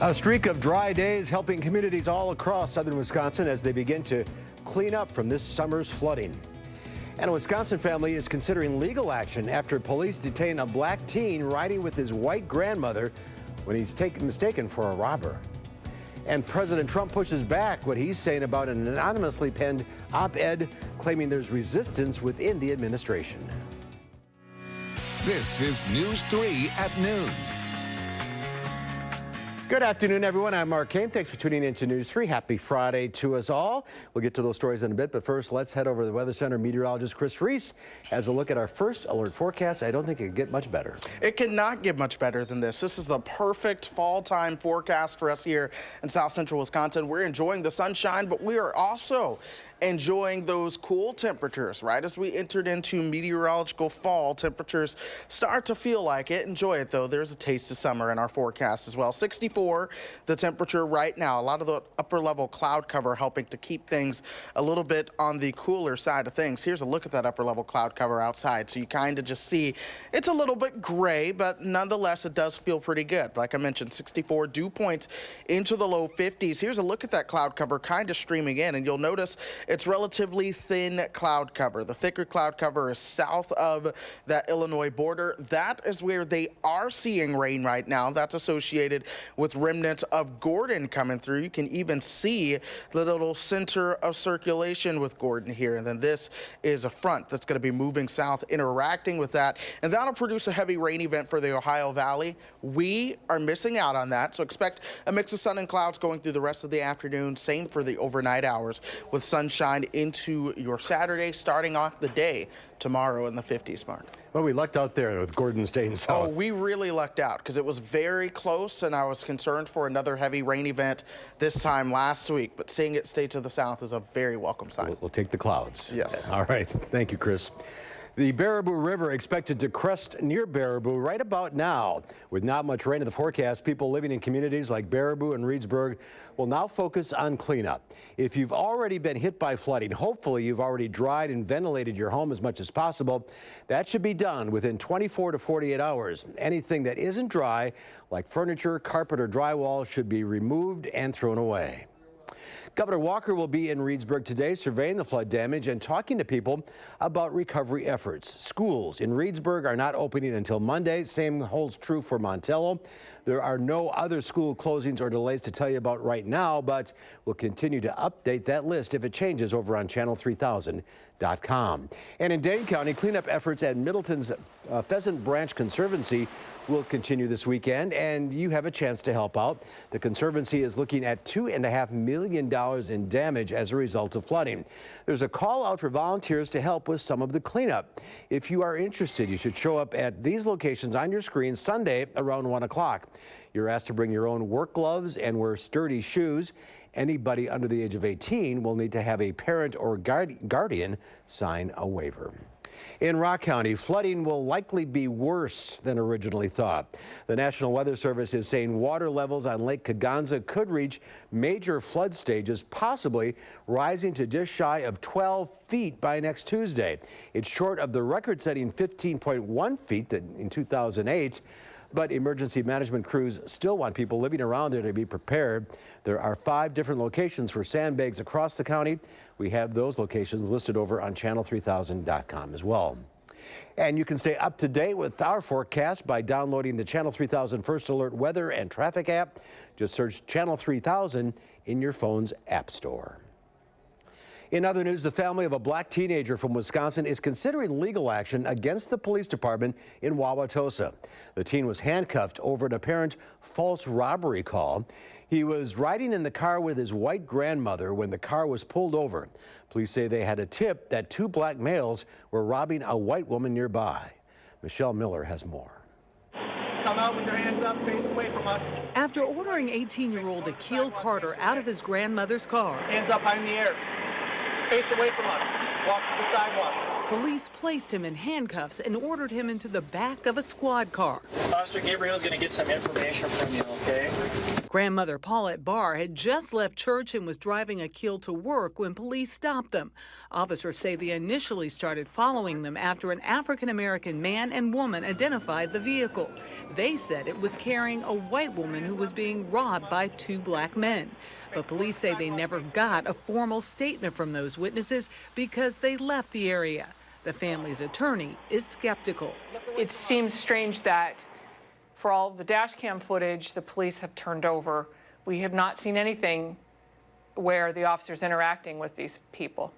A streak of dry days helping communities all across southern Wisconsin as they begin to clean up from this summer's flooding. And a Wisconsin family is considering legal action after police detain a black teen riding with his white grandmother when he's mistaken for a robber. And President Trump pushes back what he's saying about an anonymously penned op-ed claiming there's resistance within the administration. This is News 3 at noon. Good afternoon, everyone. I'm Mark Kane. Thanks for tuning in to News 3. Happy Friday to us all. We'll get to those stories in a bit, but first, let's head over to the Weather Center. Meteorologist Chris Reese has a look at our first alert forecast. I don't think it could get much better. It cannot get much better than this. This is the perfect fall time forecast for us here in South Central Wisconsin. We're enjoying the sunshine, but we are also enjoying those cool temperatures. Right as we entered into meteorological fall, temperatures start to feel like it. Enjoy it, though. There's a taste of summer in our forecast as well. 64 the temperature right now. A lot of the upper level cloud cover helping to keep things a little bit on the cooler side of things. Here's a look at that upper level cloud cover outside, so you kind of just see it's a little bit gray, but nonetheless it does feel pretty good. Like I mentioned, 64 dew points into the low 50s. Here's a look at that cloud cover kind of streaming in, and you'll notice it's relatively thin cloud cover. The thicker cloud cover is south of that Illinois border. That is where they are seeing rain right now. That's associated with remnants of Gordon coming through. You can even see the little center of circulation with Gordon here. And then this is a front that's going to be moving south, interacting with that. And that'll produce a heavy rain event for the Ohio Valley. We are missing out on that. So expect a mix of sun and clouds going through the rest of the afternoon. Same for the overnight hours with sunshine into your Saturday, starting off the day tomorrow in the 50s, Mark. Well, we lucked out there with Gordon staying south. Oh, we really lucked out because it was very close, and I was concerned for another heavy rain event this time last week. But seeing it stay to the south is a very welcome sign. We'll take the clouds. Yes. All right. Thank you, Chris. The Baraboo River expected to crest near Baraboo right about now. With not much rain in the forecast, people living in communities like Baraboo and Reedsburg will now focus on cleanup. If you've already been hit by flooding, hopefully you've already dried and ventilated your home as much as possible. That should be done within 24 to 48 hours. Anything that isn't dry, like furniture, carpet, or drywall, should be removed and thrown away. Governor Walker will be in Reedsburg today surveying the flood damage and talking to people about recovery efforts. Schools in Reedsburg are not opening until Monday. Same holds true for Montello. There are no other school closings or delays to tell you about right now, but we'll continue to update that list if it changes over on channel3000.com. And in Dane County, cleanup efforts at Middleton's Pheasant Branch Conservancy will continue this weekend, and you have a chance to help out. The Conservancy is looking at $2.5 million in damage as a result of flooding. There's a call out for volunteers to help with some of the cleanup. If you are interested, you should show up at these locations on your screen Sunday around 1 o'clock. You're asked to bring your own work gloves and wear sturdy shoes. Anybody under the age of 18 will need to have a parent or guardian sign a waiver. In Rock County, flooding will likely be worse than originally thought. The National Weather Service is saying water levels on Lake Kaganza could reach major flood stages, possibly rising to just shy of 12 feet by next Tuesday. It's short of the record-setting 15.1 feet in 2008. But emergency management crews still want people living around there to be prepared. There are 5 different locations for sandbags across the county. We have those locations listed over on channel3000.com as well. And you can stay up to date with our forecast by downloading the Channel 3000 First Alert Weather and Traffic app. Just search Channel 3000 in your phone's app store. In other news, the family of a black teenager from Wisconsin is considering legal action against the police department in Wauwatosa. The teen was handcuffed over an apparent false robbery call. He was riding in the car with his white grandmother when the car was pulled over. Police say they had a tip that 2 black males were robbing a white woman nearby. Michelle Miller has more. Come out with your hands up, face away from us. After ordering 18-year-old Akil Carter out of his grandmother's car, Hands up high in the air. Face away from us. Walk to the sidewalk. Police placed him in handcuffs and ordered him into the back of a squad car. Officer Gabriel's going to get some information from you, okay? Grandmother Paulette Barr had just left church and was driving Akil to work when police stopped them. Officers say they initially started following them after an African-American man and woman identified the vehicle. They said it was carrying a white woman who was being robbed by two black men. But police say they never got a formal statement from those witnesses because they left the area. The family's attorney is skeptical. It seems strange that for all the dash cam footage the police have turned over, we have not seen anything where the officer's interacting with these people.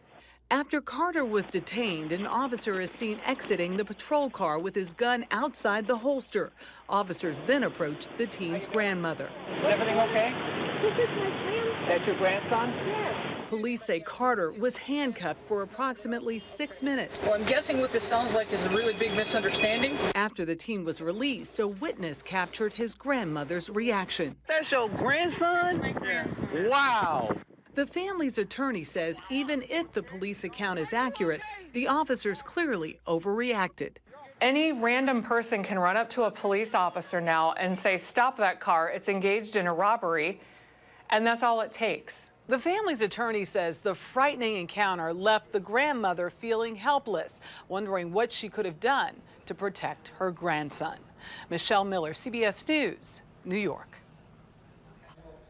After Carter was detained, an officer is seen exiting the patrol car with his gun outside the holster. Officers then approached the teen's grandmother. Is everything okay? This is my grandson. That's your grandson? Yes. Police say Carter was handcuffed for approximately 6 minutes. Well, I'm guessing what this sounds like is a really big misunderstanding. After the teen was released, a witness captured his grandmother's reaction. That's your grandson? My grandson. Wow. The family's attorney says even if the police account is accurate, the officers clearly overreacted. Any random person can run up to a police officer now and say, stop that car, it's engaged in a robbery, and that's all it takes. The family's attorney says the frightening encounter left the grandmother feeling helpless, wondering what she could have done to protect her grandson. Michelle Miller, CBS News, New York.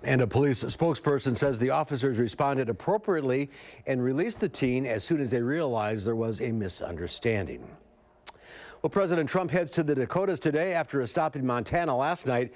And a police spokesperson says the officers responded appropriately and released the teen as soon as they realized there was a misunderstanding. Well, President Trump heads to the Dakotas today after a stop in Montana last night.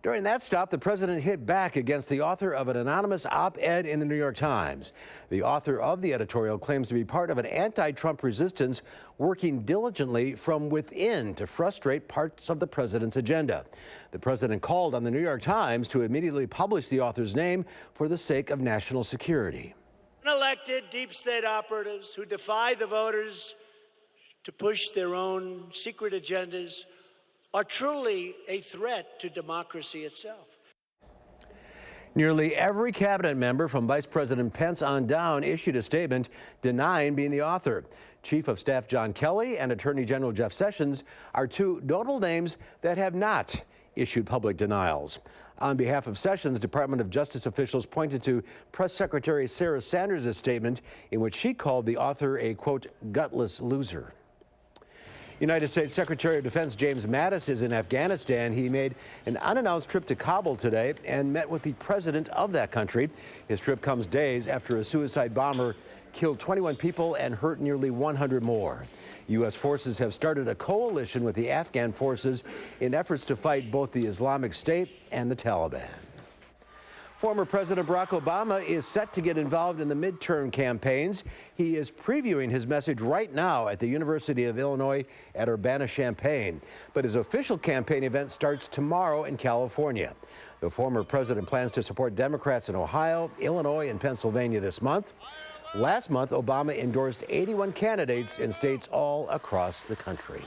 During that stop, the president hit back against the author of an anonymous op-ed in the New York Times. The author of the editorial claims to be part of an anti-Trump resistance working diligently from within to frustrate parts of the president's agenda. The president called on the New York Times to immediately publish the author's name for the sake of national security. Unelected deep state operatives who defy the voters to push their own secret agendas are truly a threat to democracy itself. Nearly every cabinet member from Vice President Pence on down issued a statement denying being the author. Chief of Staff John Kelly and Attorney General Jeff Sessions are two notable names that have not issued public denials. On behalf of Sessions, Department of Justice officials pointed to Press Secretary Sarah Sanders' statement in which she called the author a, quote, gutless loser. United States Secretary of Defense James Madison is in Afghanistan. He made an unannounced trip to Kabul today and met with the president of that country. His trip comes days after a suicide bomber killed 21 people and hurt nearly 100 more. U.S. forces have started a coalition with the Afghan forces in efforts to fight both the Islamic State and the Taliban. Former President Barack Obama is set to get involved in the midterm campaigns. He is previewing his message right now at the University of Illinois at Urbana-Champaign. But his official campaign event starts tomorrow in California. The former president plans to support Democrats in Ohio, Illinois, and Pennsylvania this month. Last month, Obama endorsed 81 candidates in states all across the country.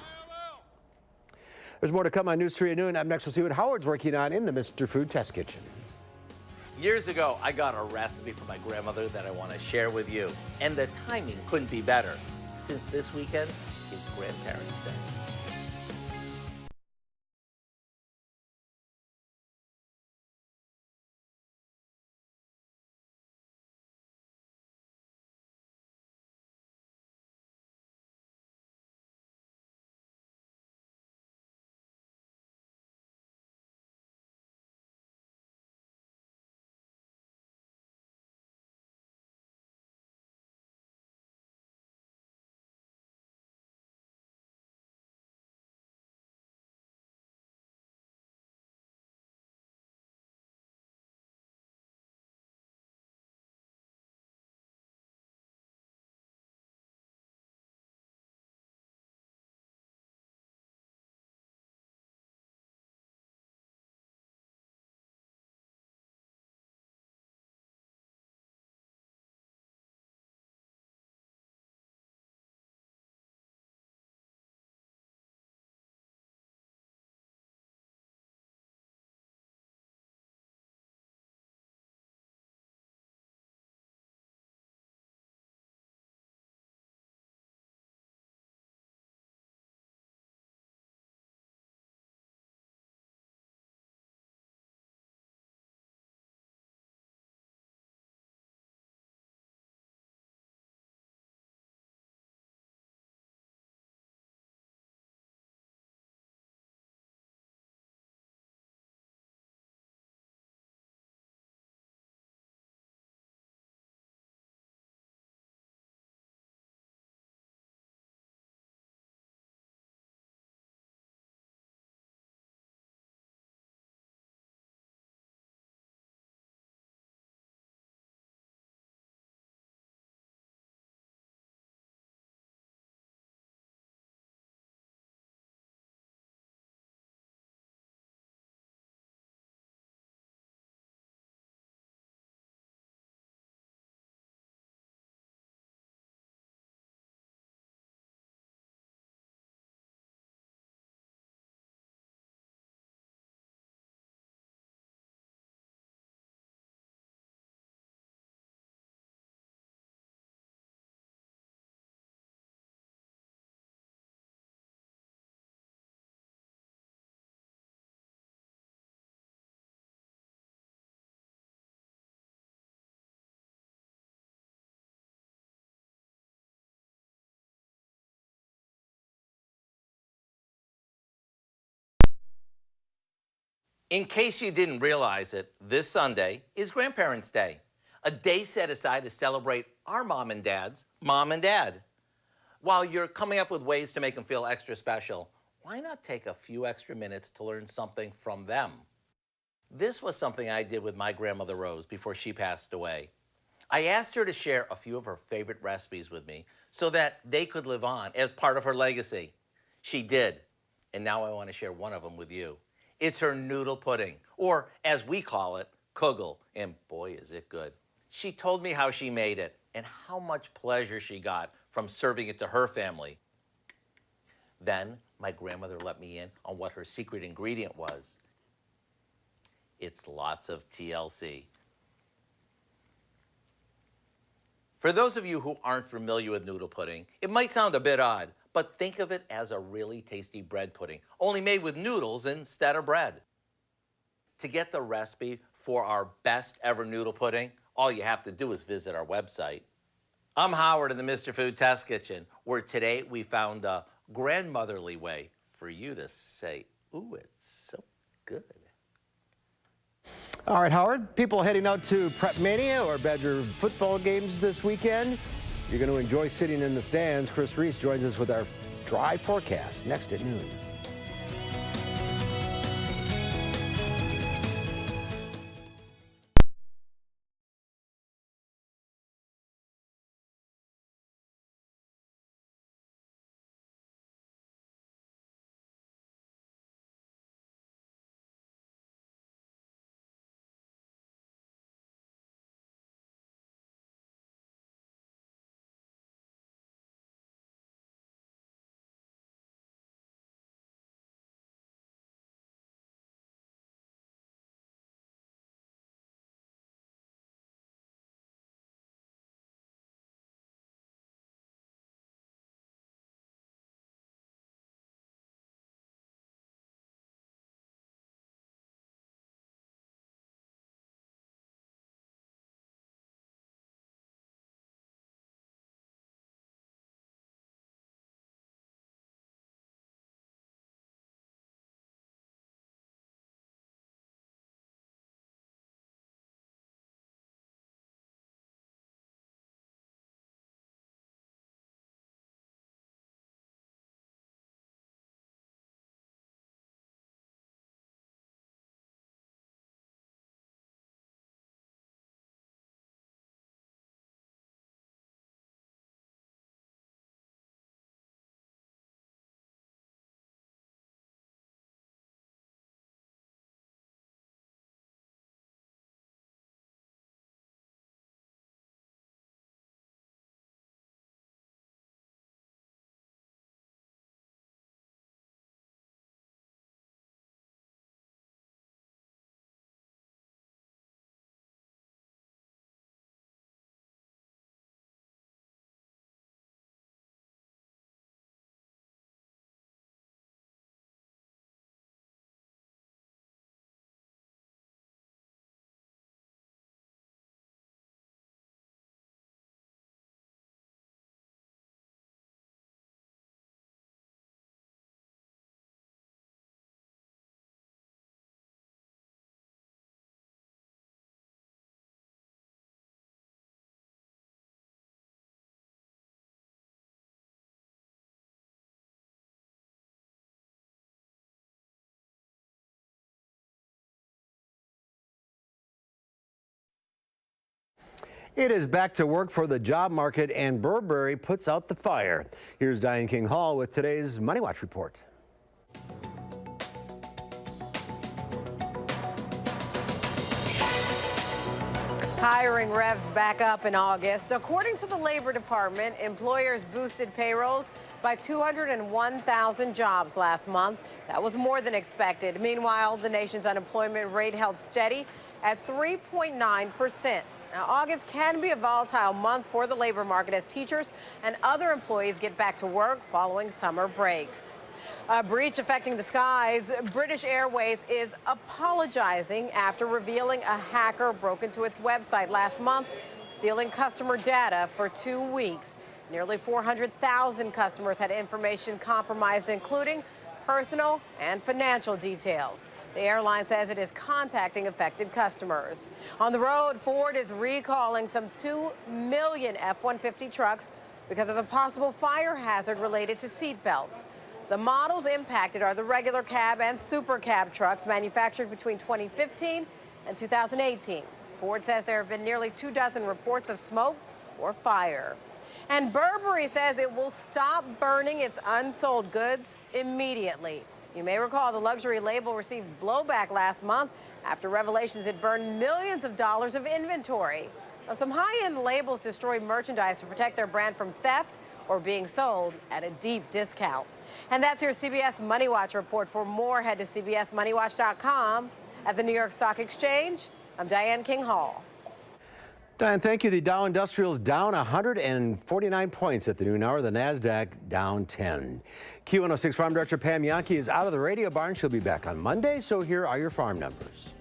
There's more to come on News 3 at noon. Up next, we'll see what Howard's working on in the Mr. Food Test Kitchen. Years ago, I got a recipe from my grandmother that I want to share with you. And the timing couldn't be better, since this weekend is Grandparents' Day. In case you didn't realize it, this Sunday is Grandparents' Day, a day set aside to celebrate our mom and dad's mom and dad. While you're coming up with ways to make them feel extra special, why not take a few extra minutes to learn something from them? This was something I did with my grandmother Rose before she passed away. I asked her to share a few of her favorite recipes with me so that they could live on as part of her legacy. She did, and now I want to share one of them with you. It's her noodle pudding, or as we call it, kugel, and boy is it good. She told me how she made it and how much pleasure she got from serving it to her family. Then my grandmother let me in on what her secret ingredient was. It's lots of TLC. For those of you who aren't familiar with noodle pudding, it might sound a bit odd, but think of it as a really tasty bread pudding, only made with noodles instead of bread. To get the recipe for our best ever noodle pudding, all you have to do is visit our website. I'm Howard in the Mr. Food Test Kitchen, where today we found a grandmotherly way for you to say, ooh, it's so good. All right, Howard, people heading out to Prep Mania or Badger football games this weekend, you're going to enjoy sitting in the stands. Chris Reese joins us with our dry forecast next at noon. It is back to work for the job market, and Burberry puts out the fire. Here's Diane King Hall with today's Money Watch report. Hiring revved back up in August. According to the Labor Department, employers boosted payrolls by 201,000 jobs last month. That was more than expected. Meanwhile, the nation's unemployment rate held steady at 3.9%. Now, August can be a volatile month for the labor market as teachers and other employees get back to work following summer breaks. A breach affecting the skies. British Airways is apologizing after revealing a hacker broke into its website last month, stealing customer data for 2 weeks. Nearly 400,000 customers had information compromised, including personal and financial details. The airline says it is contacting affected customers. On the road, Ford is recalling some 2 million F-150 trucks because of a possible fire hazard related to seat belts. The models impacted are the regular cab and super cab trucks manufactured between 2015 and 2018. Ford says there have been nearly 24 reports of smoke or fire. And Burberry says it will stop burning its unsold goods immediately. You may recall the luxury label received blowback last month after revelations it burned millions of dollars of inventory. Now, some high-end labels destroy merchandise to protect their brand from theft or being sold at a deep discount. And that's your CBS Money Watch report. For more, head to cbsmoneywatch.com. At the New York Stock Exchange, I'm Diane King Hall. Diane, thank you. The Dow Industrials down 149 points at the noon hour. The NASDAQ down 10. Q106 Farm Director Pam Yankee is out of the radio barn. She'll be back on Monday, so here are your farm numbers.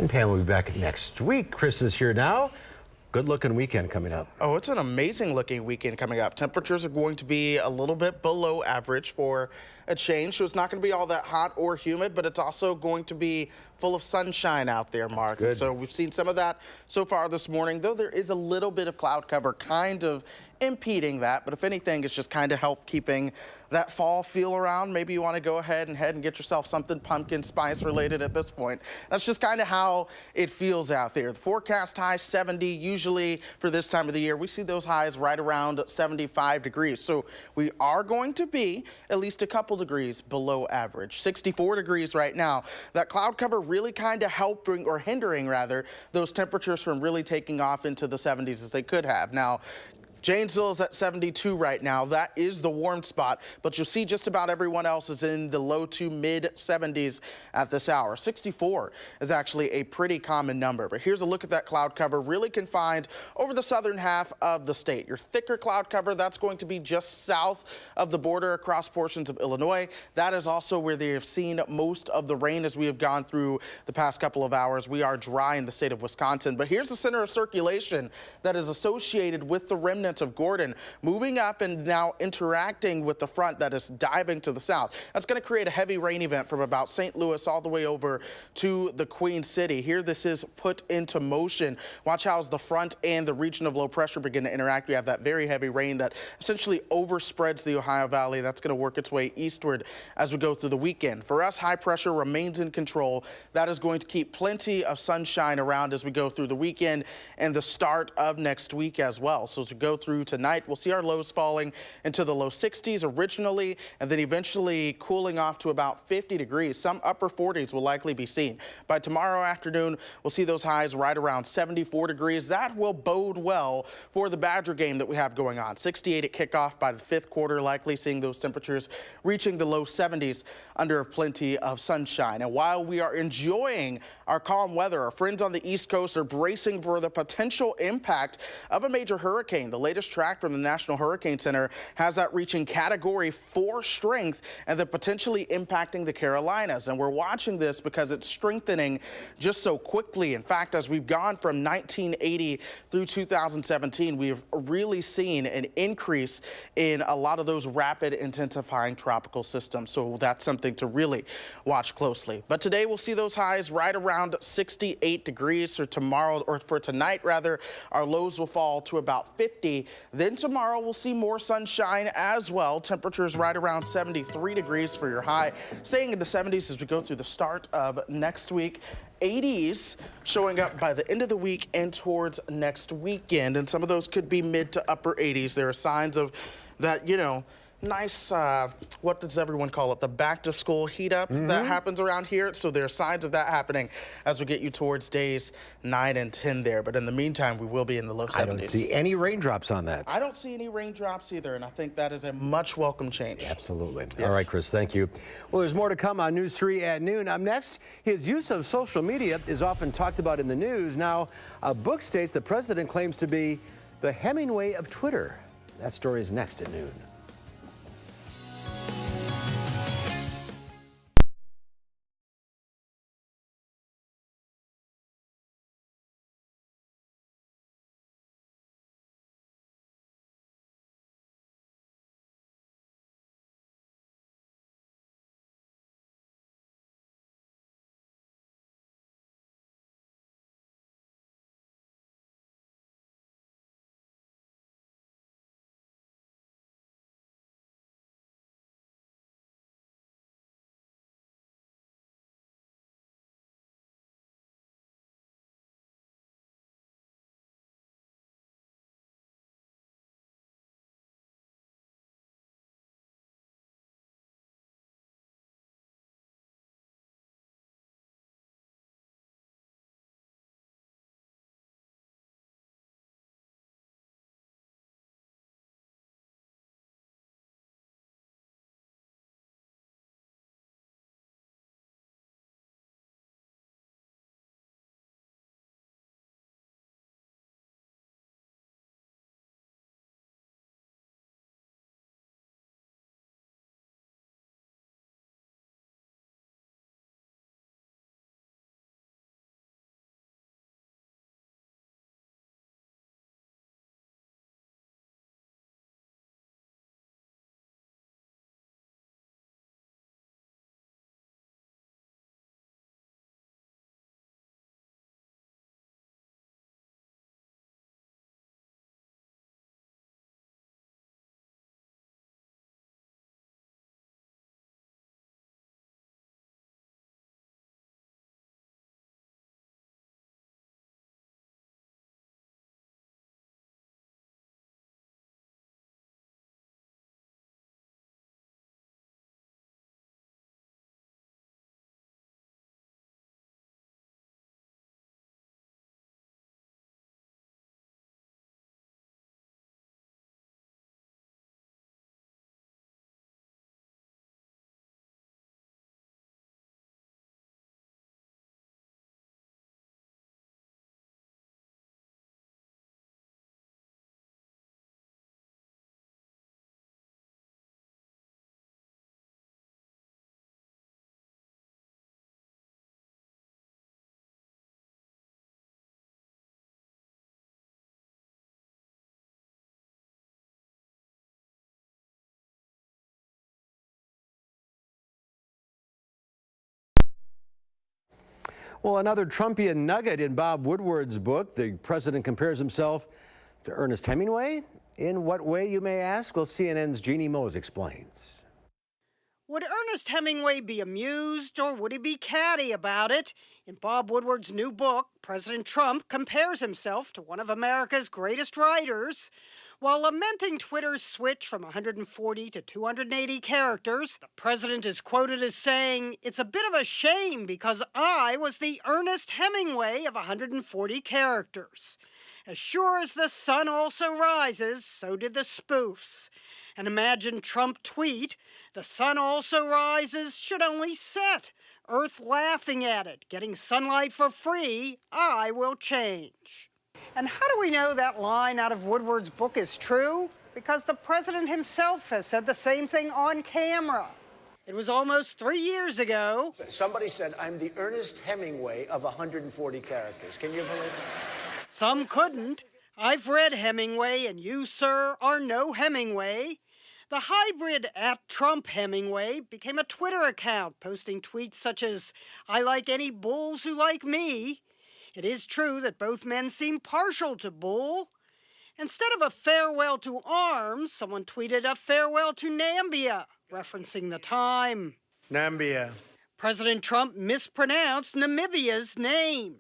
And Pam will be back next week. Chris is here now. Good looking weekend coming up. Oh, it's an amazing looking weekend coming up. Temperatures are going to be a little bit below average for a change. So it's not going to be all that hot or humid, but it's also going to be full of sunshine out there, Mark. And so we've seen some of that so far this morning, though there is a little bit of cloud cover kind of impeding that. But if anything, it's just kind of help keeping that fall feel around. Maybe you want to go ahead and get yourself something pumpkin spice related at this point. That's just kind of how it feels out there. The forecast high 70, usually for this time of the year, we see those highs right around 75 degrees. So we are going to be at least a couple degrees below average. 64 degrees right now. That cloud cover really kind of helping or hindering rather those temperatures from really taking off into the 70s as they could have. Now, Janesville is at 72 right now. That is the warm spot, but you'll see just about everyone else is in the low to mid 70s at this hour. 64 is actually a pretty common number, but here's a look at that cloud cover, really confined over the southern half of the state. Your thicker cloud cover, that's going to be just south of the border across portions of Illinois. That is also where they have seen most of the rain as we have gone through the past couple of hours. We are dry in the state of Wisconsin, but here's the center of circulation that is associated with the remnants of Gordon, moving up and now interacting with the front that is diving to the south. That's going to create a heavy rain event from about St. Louis all the way over to the Queen City. Here this is put into motion. Watch how as the front and the region of low pressure begin to interact. We have that very heavy rain that essentially overspreads the Ohio Valley. That's going to work its way eastward as we go through the weekend. For us, high pressure remains in control. That is going to keep plenty of sunshine around as we go through the weekend and the start of next week as well. So as we go through tonight, we'll see our lows falling into the low 60s originally, and then eventually cooling off to about 50 degrees. Some upper 40s will likely be seen. By tomorrow afternoon, we'll see those highs right around 74 degrees. That will bode well for the Badger game that we have going on. 68 at kickoff by the fifth quarter, likely seeing those temperatures reaching the low 70s under plenty of sunshine. And while we are enjoying our calm weather, our friends on the East Coast are bracing for the potential impact of a major hurricane. The latest track from the National Hurricane Center has that reaching Category 4 strength and then potentially impacting the Carolinas. And we're watching this because it's strengthening just so quickly. In fact, as we've gone from 1980 through 2017, we've really seen an increase in a lot of those rapid intensifying tropical systems. So that's something to really watch closely. But today we'll see those highs right around 68 degrees for tomorrow, or for tonight rather. Our lows will fall to about 50. Then tomorrow we'll see more sunshine as well. Temperatures right around 73 degrees for your high, staying in the 70s as we go through the start of next week. 80s showing up by the end of the week and towards next weekend, and some of those could be mid to upper 80s. There are signs of that, you know, nice, what does everyone call it? The back to school heat up that happens around here. So there are signs of that happening as we get you towards days 9 and 10 there. But in the meantime, we will be in the low 70s. I don't see any raindrops on that. I don't see any raindrops either, and I think that is a much welcome change. Absolutely. Yes. All right, Chris, thank you. Well, there's more to come on News 3 at noon. Up next, his use of social media is often talked about in the news. Now, a book states the president claims to be the Hemingway of Twitter. That story is next at noon. Well, another Trumpian nugget in Bob Woodward's book. The president compares himself to Ernest Hemingway. In what way, you may ask? Well, CNN's Jeannie Mose explains. Would Ernest Hemingway be amused, or would he be catty about it? In Bob Woodward's new book, President Trump compares himself to one of America's greatest writers. While lamenting Twitter's switch from 140 to 280 characters, the president is quoted as saying, "It's a bit of a shame because I was the Ernest Hemingway of 140 characters. As sure as the sun also rises, so did the spoofs." And imagine Trump tweet, "The sun also rises should only set. Earth laughing at it, getting sunlight for free, I will change." And how do we know that line out of Woodward's book is true? Because the president himself has said the same thing on camera. It was almost 3 years ago. Somebody said, I'm the Ernest Hemingway of 140 characters. Can you believe that? Some couldn't. I've read Hemingway, and you, sir, are no Hemingway. The hybrid @TrumpHemingway became a Twitter account, posting tweets such as, I like any bulls who like me. It is true that both men seem partial to Bull. Instead of a farewell to arms, someone tweeted a farewell to Nambia, referencing the time. Nambia. President Trump mispronounced Namibia's name.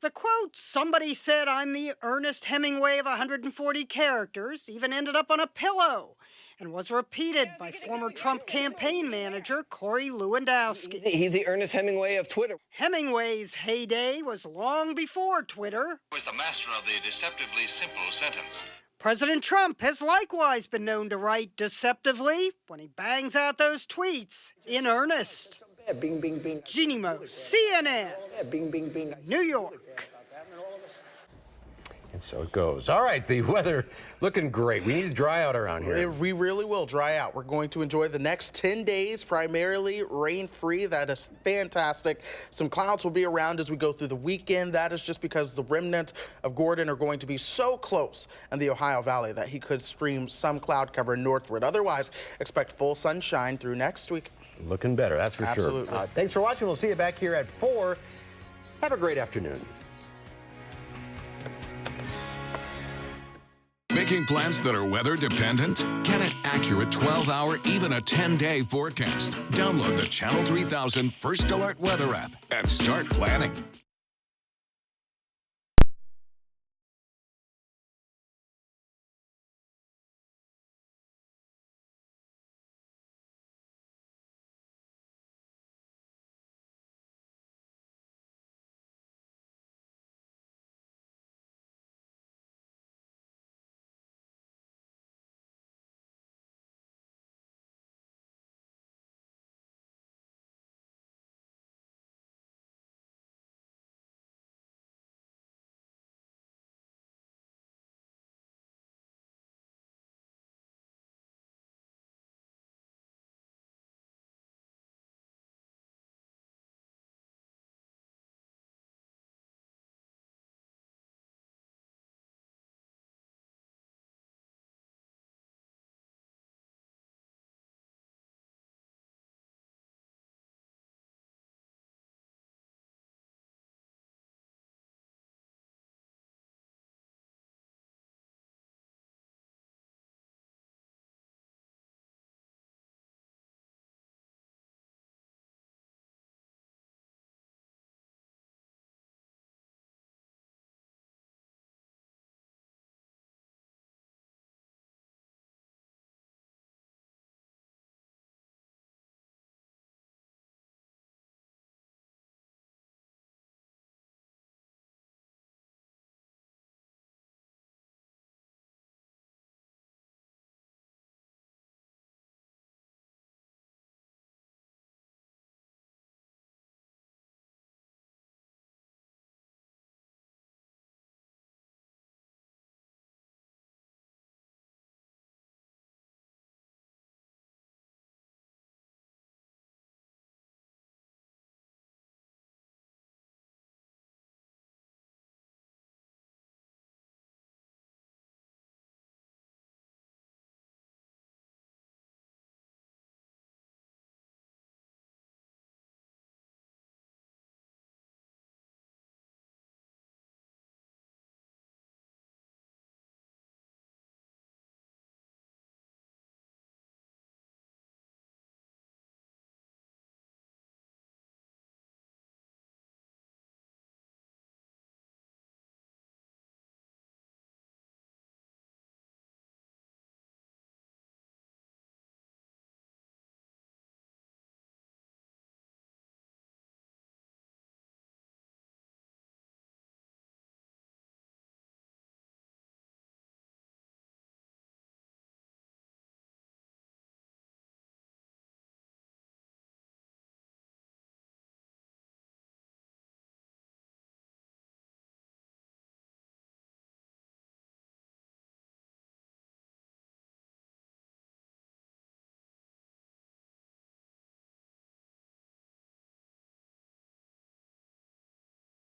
The quote, somebody said I'm the Ernest Hemingway of 140 characters, even ended up on a pillow and was repeated by former Trump campaign manager Corey Lewandowski. He's the Ernest Hemingway of Twitter. Hemingway's heyday was long before Twitter. Was the master of the deceptively simple sentence. President Trump has likewise been known to write deceptively when he bangs out those tweets in earnest. Bing, bing, bing. Jeannie Mo, CNN, Bing, bing, bing. New York. And so it goes. All right, the weather looking great. We need to dry out around here. We really will dry out. We're going to enjoy the next 10 days, primarily rain-free. That is fantastic. Some clouds will be around as we go through the weekend. That is just because the remnants of Gordon are going to be so close in the Ohio Valley that he could stream some cloud cover northward. Otherwise, expect full sunshine through next week. Looking better, that's for Absolutely. sure. Thanks for watching. We'll see you back here at 4. Have a great afternoon. Making plans that are weather dependent? Get an accurate 12-hour, even a 10-day forecast. Download the Channel 3000 First Alert Weather app and start planning.